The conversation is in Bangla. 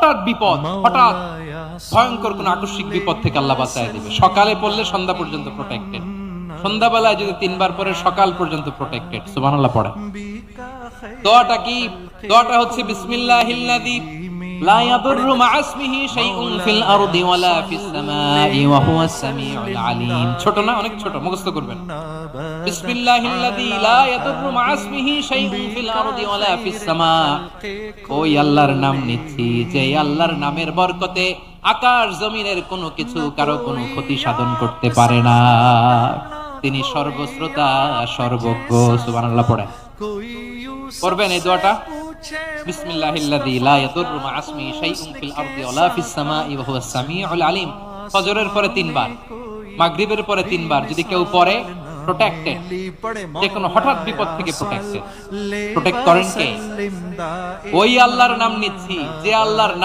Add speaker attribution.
Speaker 1: হঠাৎ বিপদ, হঠাৎ ভয়ঙ্কর কোন আকস্মিক বিপদ থেকে আল্লাহ বাঁচায় দিবে। সকালে পড়লে সন্ধ্যা পর্যন্ত প্রোটেক্টেড, সন্ধ্যাবেলায় যদি 3 বার পরে সকাল পর্যন্ত প্রোটেক্টেড। সুবহানাল্লাহ পড়ে। দোয়াটা কি? দোয়াটা হচ্ছে বিসমিল্লাহিল্লাযী লা ইয়াদুররু মা'a ইসমিহি শাইউন ফিল আরদি ওয়ালা ফিস সামাই ওয়া হুয়াস সামিউল আলিম। ছোট না, অনেক ছোট, মুখস্থ করবেন। বিসমিল্লাহিল্লাযী লা ইয়াদুররু মা'a ইসমিহি শাইউন ফিল আরদি ওয়ালা ফিস সামা। ওই আল্লাহর নাম নিচ্ছি যে আল্লাহর নামের বরকতে আকাশ জমিনের কোনো কিছু কারো কোনো ক্ষতি সাধন করতে পারে না। তিনি সর্বশ্রোতা, সর্বজ্ঞ। সুবহানাল্লাহ পড়েন। পড়বেন এই দোয়াটা, বিসমিল্লাহিল্লাযী লা ইয়াদুররু মা'a ইসমিহি শাইউন ফিল আরদি ওয়ালা ফিস সামাই ওয়া হুয়াস সামিউল আলিম। ফজরের পরে 3 বার, মাগরিবের পরে 3 বার যদি কেউ পড়ে, প্রোটেক্টেড, যে কোনো হঠাৎ বিপদ থেকে প্রোটেক্টেড। প্রোটেক্ট করেন কে? ওই আল্লাহর নাম নিচ্ছি যে আল্লাহর